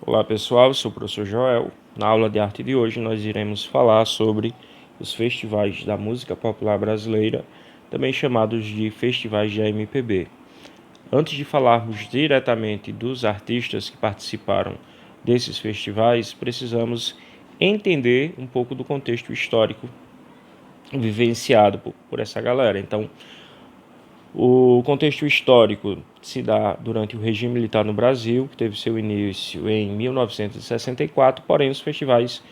Olá pessoal, eu sou o professor Joel. Na aula de arte de hoje nós iremos falar sobre os festivais da música popular brasileira, também chamados de festivais de MPB. Antes de falarmos diretamente dos artistas que participaram desses festivais, precisamos entender um pouco do contexto histórico vivenciado por essa galera. Então, o contexto histórico se dá durante o regime militar no Brasil, que teve seu início em 1964, porém os festivais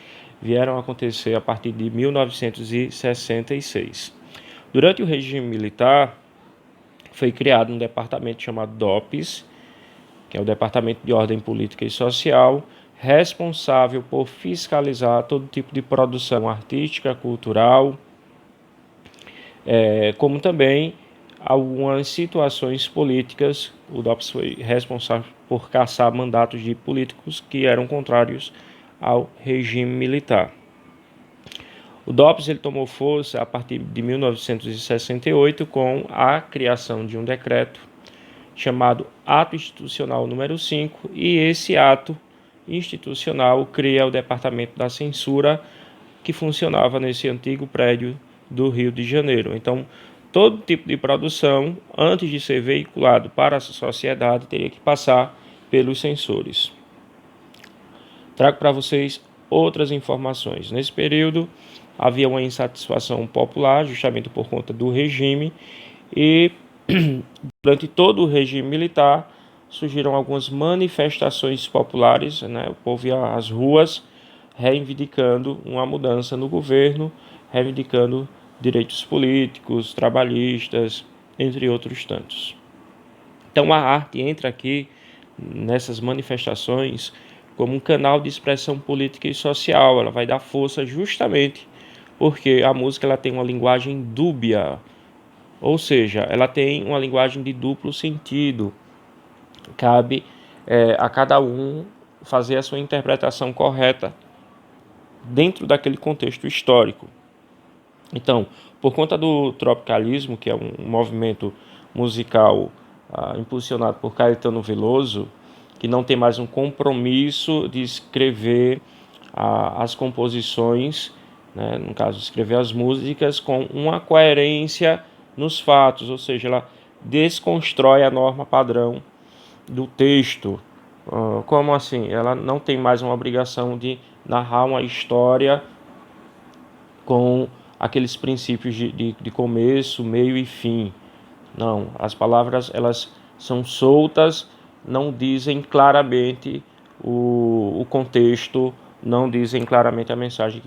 vieram a acontecer a partir de 1966. Durante o regime militar, foi criado um departamento chamado DOPS, que é o Departamento de Ordem Política e Social, responsável por fiscalizar todo tipo de produção artística, cultural, como também algumas situações políticas. O DOPS foi responsável por caçar mandatos de políticos que eram contrários ao regime militar. O DOPS ele tomou força a partir de 1968 com a criação de um decreto chamado Ato Institucional número 5, e esse ato institucional cria o Departamento da Censura, que funcionava nesse antigo prédio do Rio de Janeiro. Então, todo tipo de produção, antes de ser veiculado para a sociedade, teria que passar pelos censores. Trago para vocês outras informações. Nesse período, havia uma insatisfação popular, justamente por conta do regime, e durante todo o regime militar surgiram algumas manifestações populares, né? O povo ia às ruas reivindicando uma mudança no governo, reivindicando direitos políticos, trabalhistas, entre outros tantos. Então a arte entra aqui nessas manifestações como um canal de expressão política e social. Ela vai dar força justamente porque a música ela tem uma linguagem dúbia, ou seja, ela tem uma linguagem de duplo sentido. Cabe a cada um fazer a sua interpretação correta dentro daquele contexto histórico. Então, por conta do tropicalismo, que é um movimento musical impulsionado por Caetano Veloso, que não tem mais um compromisso de escrever as composições, né, no caso, escrever as músicas com uma coerência nos fatos, ou seja, ela desconstrói a norma padrão do texto. Como assim? Ela não tem mais uma obrigação de narrar uma história com aqueles princípios de começo, meio e fim. Não, as palavras elas são soltas, não dizem claramente o contexto, não dizem claramente a mensagem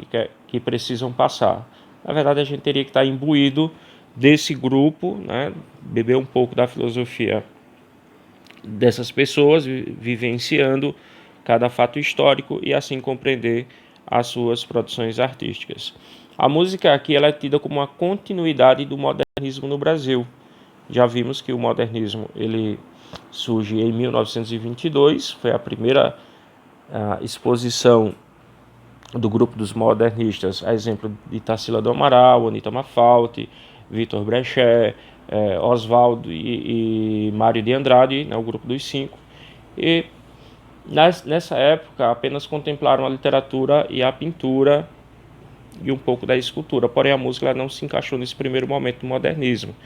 que precisam passar. Na verdade, a gente teria que estar imbuído desse grupo, né, beber um pouco da filosofia dessas pessoas, vivenciando cada fato histórico e assim compreender as suas produções artísticas. A música aqui ela é tida como uma continuidade do modernismo no Brasil. Já vimos que o modernismo ele surge em 1922, foi a primeira exposição do grupo dos modernistas, a exemplo de Tarsila do Amaral, Anita Malfatti, Vitor Brecht, Oswaldo e Mário de Andrade, né, o grupo dos cinco. E nessa época apenas contemplaram a literatura e a pintura e um pouco da escultura, porém a música ela não se encaixou nesse primeiro momento do modernismo.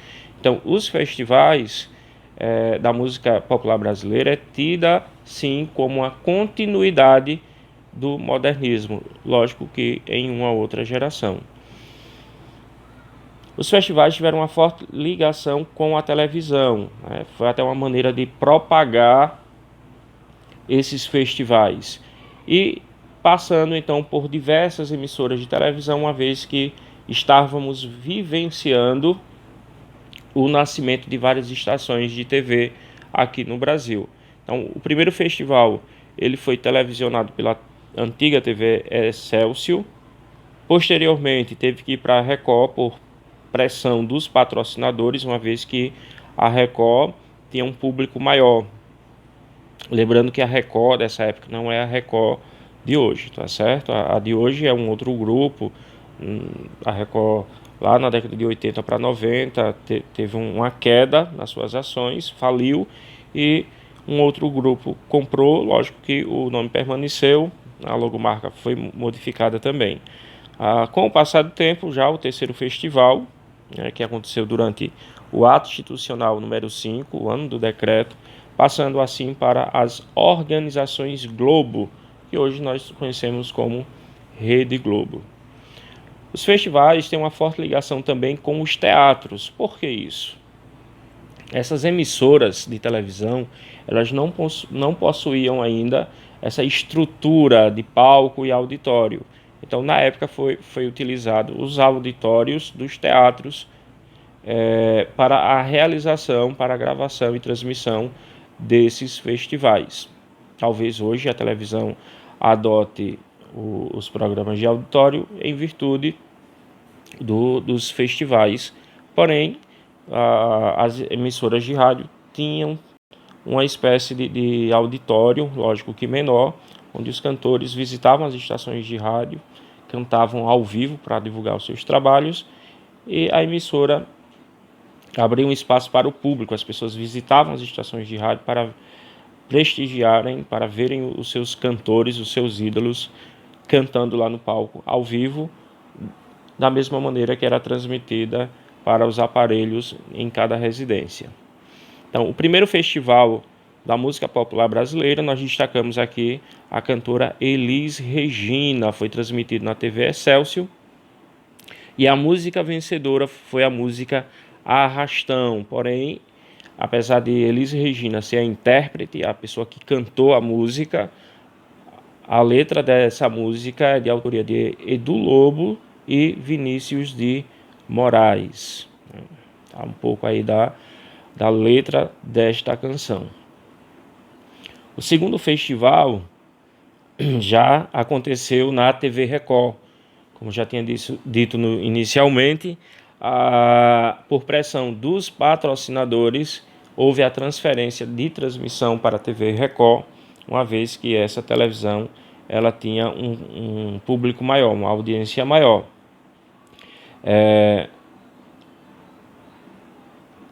Então, os festivais da música popular brasileira é tida sim como uma continuidade do modernismo, lógico que em uma outra geração. Os festivais tiveram uma forte ligação com a televisão, né? Foi até uma maneira de propagar esses festivais e passando então por diversas emissoras de televisão, uma vez que estávamos vivenciando o nascimento de várias estações de TV aqui no Brasil. Então, o primeiro festival ele foi televisionado pela antiga TV Excelsior. Posteriormente, teve que ir para a Record por pressão dos patrocinadores, uma vez que a Record tinha um público maior. Lembrando que a Record dessa época não é a Record de hoje, tá certo? A de hoje é um outro grupo. A Record lá na década de 80 para 90 teve uma queda nas suas ações, faliu, e Um outro grupo comprou, lógico que o nome permaneceu, a logomarca foi modificada também. Com o passar do tempo, já o terceiro festival, né, que aconteceu durante o ato institucional número 5, o ano do decreto, passando assim para as organizações Globo, que hoje nós conhecemos como Rede Globo. Os festivais têm uma forte ligação também com os teatros. Por que isso? Essas emissoras de televisão, elas não possuíam ainda essa estrutura de palco e auditório. Então, na época, foi utilizado os auditórios dos teatros para a realização, para a gravação e transmissão desses festivais. Talvez hoje a televisão adote os programas de auditório em virtude dos festivais. Porém, as emissoras de rádio tinham uma espécie de auditório, lógico que menor, onde os cantores visitavam as estações de rádio, cantavam ao vivo para divulgar os seus trabalhos, e a emissora abria um espaço para o público. As pessoas visitavam as estações de rádio para prestigiarem, para verem os seus cantores, os seus ídolos, cantando lá no palco ao vivo, da mesma maneira que era transmitida para os aparelhos em cada residência. Então, o primeiro festival da música popular brasileira, nós destacamos aqui a cantora Elis Regina, foi transmitido na TV Excelsior, e a música vencedora foi a música Arrastão. Porém, apesar de Elis Regina ser a intérprete, a pessoa que cantou a música, a letra dessa música é de autoria de Edu Lobo e Vinícius de Moraes. Tá um pouco aí da letra desta canção. O segundo festival já aconteceu na TV Record. Como já tinha dito inicialmente, por pressão dos patrocinadores, houve a transferência de transmissão para a TV Record, uma vez que essa televisão ela tinha um público maior, uma audiência maior.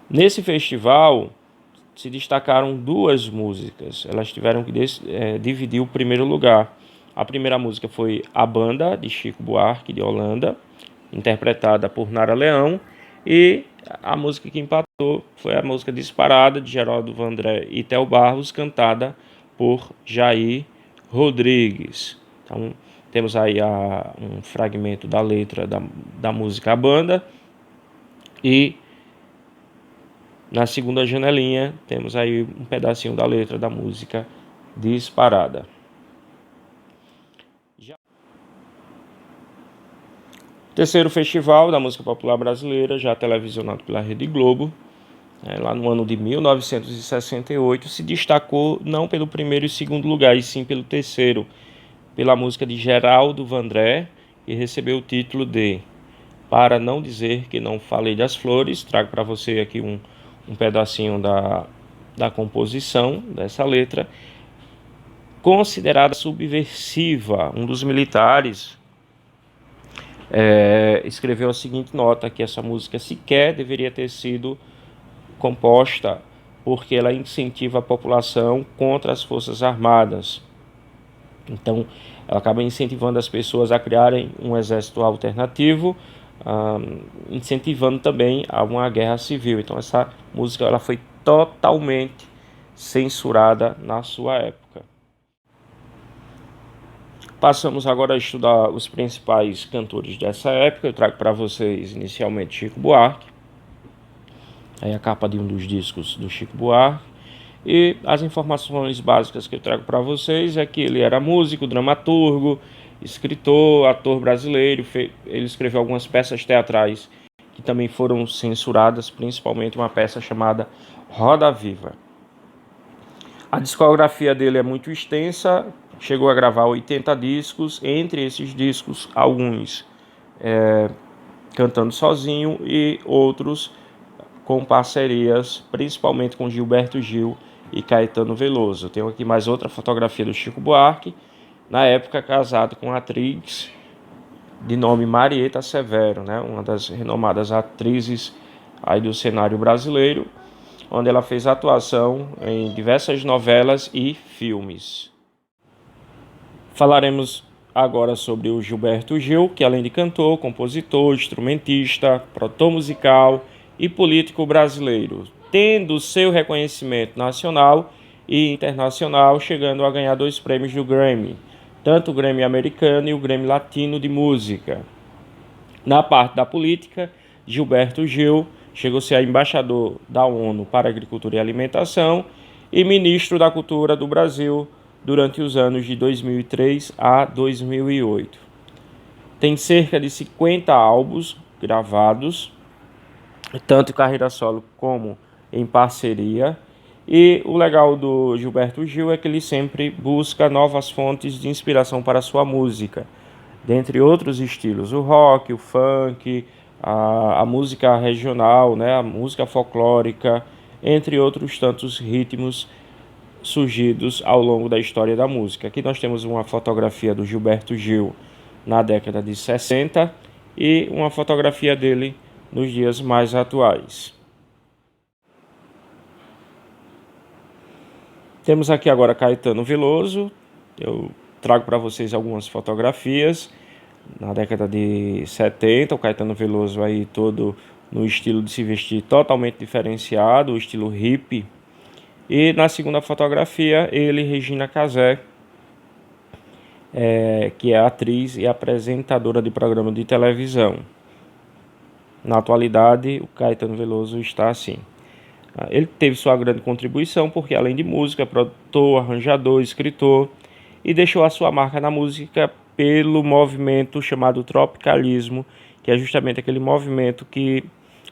Nesse festival se destacaram duas músicas, elas tiveram que dividir o primeiro lugar. A primeira música foi A Banda, de Chico Buarque, de Holanda, interpretada por Nara Leão, e a música que empatou foi a música Disparada, de Geraldo Vandré e Theo Barros, cantada por Jair Rodrigues. Então, temos aí um fragmento da letra da música A Banda, e na segunda janelinha temos aí um pedacinho da letra da música Disparada. Terceiro festival da música popular brasileira, já televisionado pela Rede Globo, lá no ano de 1968, se destacou não pelo primeiro e segundo lugar, e sim pelo terceiro, pela música de Geraldo Vandré, que recebeu o título de Para Não Dizer Que Não Falei das Flores. Trago para você aqui um pedacinho da composição dessa letra. Considerada subversiva, um dos militares escreveu a seguinte nota, que essa música sequer deveria ter sido composta porque ela incentiva a população contra as Forças Armadas. Então, ela acaba incentivando as pessoas a criarem um exército alternativo, incentivando também a uma guerra civil. Então, essa música ela foi totalmente censurada na sua época. Passamos agora a estudar os principais cantores dessa época. Eu trago para vocês inicialmente Chico Buarque, aí a capa de um dos discos do Chico Buarque, e as informações básicas que eu trago para vocês é que ele era músico, dramaturgo, escritor, ator brasileiro. Ele escreveu algumas peças teatrais que também foram censuradas, principalmente uma peça chamada Roda Viva. A discografia dele é muito extensa, chegou a gravar 80 discos, entre esses discos, alguns cantando sozinho e outros com parcerias, principalmente com Gilberto Gil e Caetano Veloso. Eu tenho aqui mais outra fotografia do Chico Buarque, na época casado com a atriz de nome Marieta Severo, né? Uma das renomadas atrizes aí do cenário brasileiro. onde ela fez atuação em diversas novelas e filmes. Falaremos agora sobre o Gilberto Gil, que além de cantor, compositor, instrumentista, produtor musical e político brasileiro, tendo seu reconhecimento nacional e internacional, chegando a ganhar 2 prêmios do Grammy, tanto o Grammy americano e o Grammy latino de música. Na parte da política, Gilberto Gil chegou a ser embaixador da ONU para Agricultura e Alimentação e ministro da Cultura do Brasil durante os anos de 2003 a 2008. Tem cerca de 50 álbuns gravados, tanto em carreira solo como em parceria. E o legal do Gilberto Gil é que ele sempre busca novas fontes de inspiração para a sua música, dentre outros estilos, o rock, o funk, a música regional, né, a música folclórica, entre outros tantos ritmos surgidos ao longo da história da música. Aqui nós temos uma fotografia do Gilberto Gil na década de 60 e uma fotografia dele nos dias mais atuais. Temos aqui agora Caetano Veloso. Eu trago para vocês algumas fotografias. Na década de 70, o Caetano Veloso aí todo no estilo de se vestir totalmente diferenciado, o estilo hippie. E na segunda fotografia, ele e Regina Casé, que é atriz e apresentadora de programa de televisão. Na atualidade, o Caetano Veloso está assim. Ele teve sua grande contribuição porque, além de música, é produtor, arranjador, escritor, e deixou a sua marca na música pelo movimento chamado tropicalismo, que é justamente aquele movimento que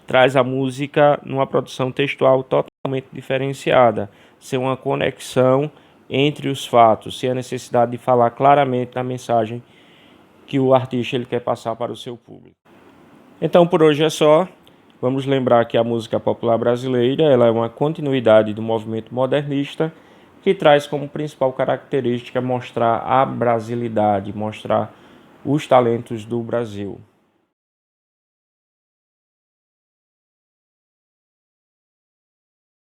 traz a música numa produção textual totalmente diferenciada, sem uma conexão entre os fatos, sem a necessidade de falar claramente na mensagem que o artista ele quer passar para o seu público. Então, por hoje é só. Vamos lembrar que a música popular brasileira ela é uma continuidade do movimento modernista que traz como principal característica mostrar a brasilidade, mostrar os talentos do Brasil.